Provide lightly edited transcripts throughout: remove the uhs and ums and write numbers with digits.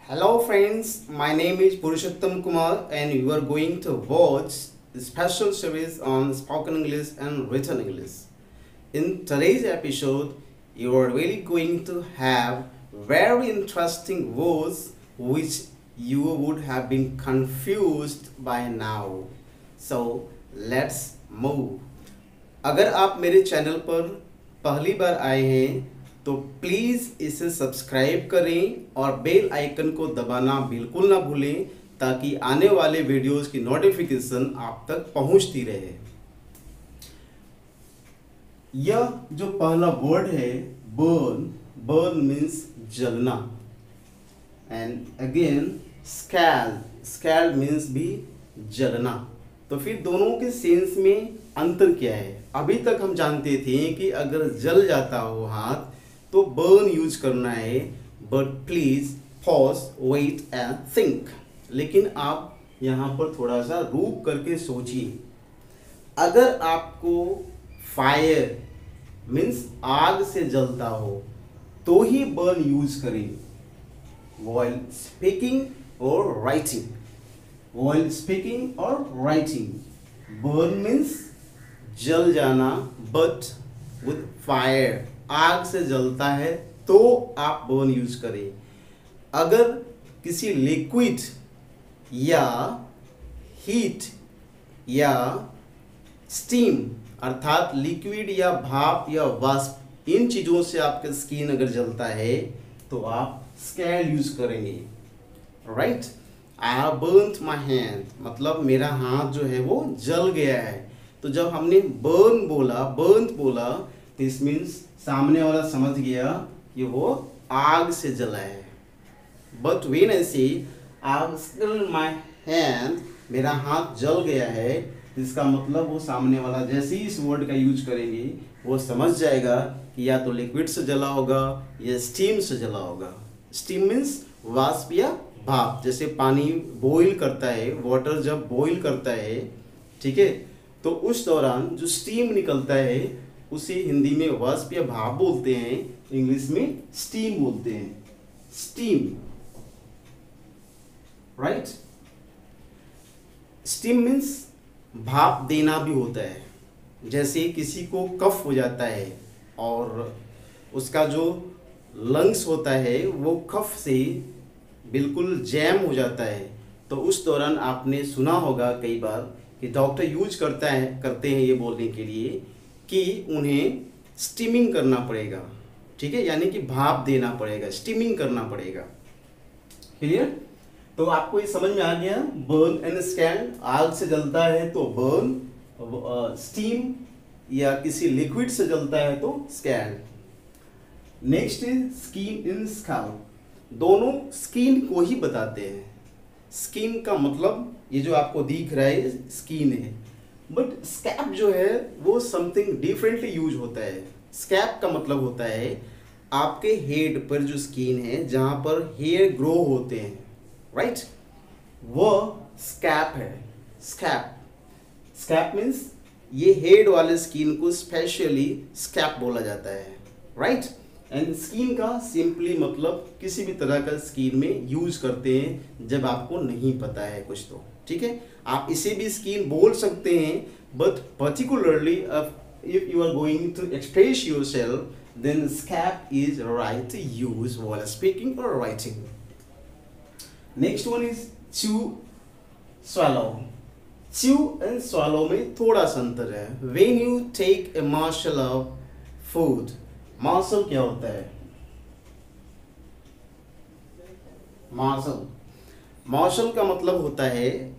Hello friends, my name is Purushottam Kumar and you are going to watch a special series on spoken English and written English. In today's episode, you are really going to have very interesting words which you would have been confused by now. So let's move. अगर आप मेरे channel पर पहली बार आए हैं तो please इसे subscribe करें और बेल आइकन को दबाना बिल्कुल ना भूलें ताकि आने वाले वीडियोस की नोटिफिकेशन आप तक पहुंचती रहे। यह जो पहला वर्ड है बर्न, बर्न मीन्स जलना and again scaled, scaled means भी जलना। तो फिर दोनों के सेंस में अंतर क्या है? अभी तक हम जानते थे कि अगर जल जाता हो हाथ तो बर्न यूज करना है, but please pause, wait and think. लेकिन आप यहाँ पर थोड़ा सा रुक करके सोचिए। अगर आपको फायर मीन्स आग से जलता हो तो ही बर्न यूज करें व्हाइल स्पीकिंग और राइटिंग। व्हाइल स्पीकिंग और राइटिंग बर्न मीन्स जल जाना, बट विद फायर, आग से जलता है तो आप बर्न यूज करें। अगर किसी लिक्विड या हीट या स्टीम अर्थात लिक्विड या भाप या वाष्प, इन चीज़ों से आपका स्किन अगर जलता है तो आप स्कैल्ड यूज करेंगे। Right, I have burned my hand, मतलब मेरा हाथ जो है वो जल गया है। तो जब हमने बर्न बोला, बर्न बोला, दिस मीन्स सामने वाला समझ गया कि वो आग से जला है। बट व्हेन आई से आई स्किल्ड माई हैंड, मेरा हाथ जल गया है, इसका मतलब वो सामने वाला जैसे ही इस वर्ड का यूज करेंगे वो समझ जाएगा कि या तो लिक्विड से जला होगा या स्टीम से जला होगा। स्टीम मीन्स वाष्प या भाप, जैसे पानी बॉईल करता है, वाटर जब बॉईल करता है, ठीक है, तो उस दौरान जो स्टीम निकलता है उसे हिंदी में वाष्प या भाप बोलते हैं, इंग्लिश में स्टीम बोलते हैं। Steam, right. स्टीम मीन्स भाप देना भी होता है। जैसे किसी को कफ हो जाता है और उसका जो लंग्स होता है वो कफ से बिल्कुल जैम हो जाता है, तो उस दौरान आपने सुना होगा कई बार कि डॉक्टर यूज करते हैं ये बोलने के लिए कि उन्हें स्टीमिंग करना पड़ेगा, ठीक है, यानी कि भाप देना पड़ेगा, स्टीमिंग करना पड़ेगा। क्लियर? तो आपको ये समझ में आ गया, बर्न एंड स्कैल्ड, आग से जलता है तो बर्न, स्टीम या किसी लिक्विड से जलता है तो scaled. Next is skin in scaled, दोनों स्किन को ही बताते हैं। स्किन का मतलब ये जो आपको दिख रहा है स्किन है, बट स्कैप जो है वो समथिंग डिफरेंटली यूज होता है। स्कैप का मतलब होता है आपके हेड पर जो स्किन है जहाँ पर हेयर ग्रो होते हैं, राइट, वह स्कैप है। स्कैप, स्कैप मीन्स ये हेड वाले स्किन को स्पेशली स्कैप बोला जाता है, राइट। एंड स्किन का सिंपली मतलब किसी भी तरह का स्किन में यूज करते हैं जब आपको नहीं पता है कुछ, तो ठीक है, आप इसे भी स्किन बोल सकते हैं, but particularly if you are going to express yourself then scap is right to use while speaking और writing. Next one is chew, swallow। Chew and swallow में थोड़ा सा अंतर है। When you take a morsel of food, morsel क्या होता है? Morsel, morsel का मतलब होता है,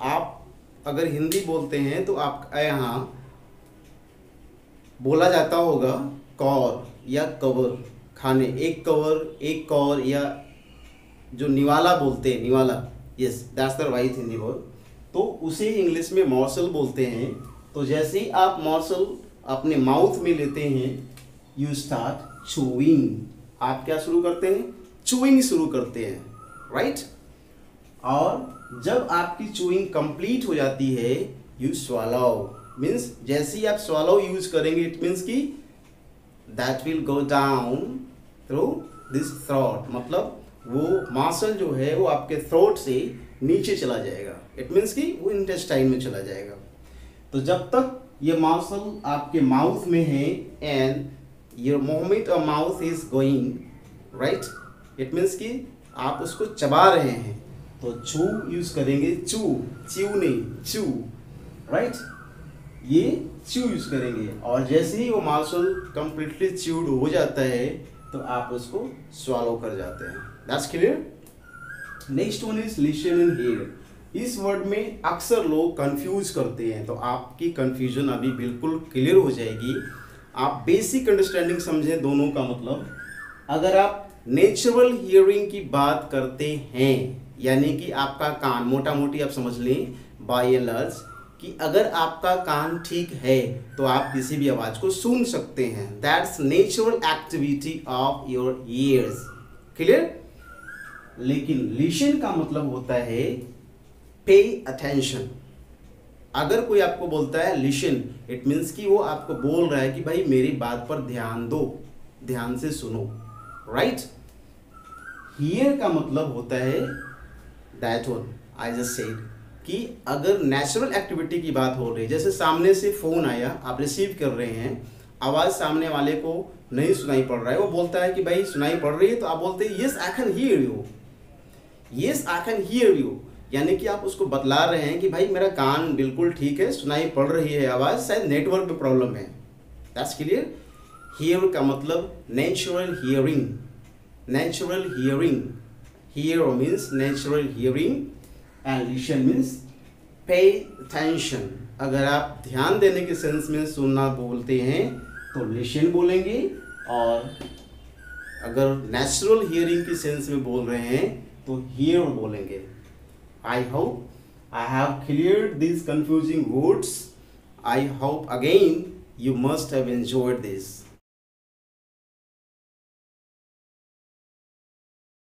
आप अगर हिंदी बोलते हैं तो आपका यहाँ बोला जाता होगा कौर या कवर, खाने, एक कवर, एक कौर, या जो निवाला बोलते हैं, निवाला, yes that's the right Hindi word, तो उसे इंग्लिश में मॉर्सल बोलते हैं। तो जैसे ही आप मॉर्सल अपने माउथ में लेते हैं, यू स्टार्ट चूइंग, आप क्या शुरू करते हैं? चूइंग शुरू करते हैं, राइट। और जब आपकी चूइंग कंप्लीट हो जाती है, यू swallow, मीन्स जैसे ही आप swallow यूज करेंगे, इट मीन्स कि that will go down through this throat, मतलब वो मसल जो है वो आपके थ्रोट से नीचे चला जाएगा, इट मीन्स कि वो इंटेस्टाइन में चला जाएगा। तो जब तक ये मसल आपके माउथ में है and your movement of mouth is going right, it means कि आप उसको चबा रहे हैं, तो चू यूज करेंगे, च्यू नहीं चू राइट, ये चू यूज करेंगे। और जैसे ही वो मसल कंप्लीटली च्यूड हो जाता है तो आप उसको स्वॉलो कर जाते हैं। That's clear. Next one is listen and here. इस वर्ड में अक्सर लोग कंफ्यूज करते हैं, तो आपकी कंफ्यूजन अभी बिल्कुल क्लियर हो जाएगी। आप बेसिक अंडरस्टैंडिंग समझें दोनों का मतलब। अगर आप नेचुरल हियरिंग की बात करते हैं, यानी कि आपका कान, मोटा मोटी आप समझ लें बाय एंड लार्ज, कि अगर आपका कान ठीक है तो आप किसी भी आवाज़ को सुन सकते हैं। That's natural activity of your ears. Clear. लेकिन लिसन का मतलब होता है पे अटेंशन। अगर कोई आपको बोलता है लिसन, इट मीन्स कि वो आपको बोल रहा है कि भाई मेरी बात पर ध्यान दो, ध्यान से सुनो, राइट। हियर का मतलब होता है that one I just said, कि अगर नेचुरल एक्टिविटी की बात हो रही है, जैसे सामने से फ़ोन आया, आप रिसीव कर रहे हैं, आवाज़ सामने वाले को नहीं सुनाई पड़ रहा है, वो बोलता है कि भाई सुनाई पड़ रही है, तो आप बोलते हैं yes I can hear you, yes I can hear you, यानी कि आप उसको बतला रहे हैं कि भाई मेरा कान बिल्कुल ठीक है, सुनाई पड़ रही है आवाज़, शायद नेटवर्क में प्रॉब्लम है। That's clear. हियर का मतलब natural hearing, natural hearing, here means natural hearing and listen means pay attention. अगर आप ध्यान देने के सेंस में सुनना बोलते हैं तो लिसन बोलेंगे, और अगर नेचुरल हियरिंग की सेंस में बोल रहे हैं तो हियर बोलेंगे। I hope I have cleared these confusing words. I hope again you must have enjoyed this.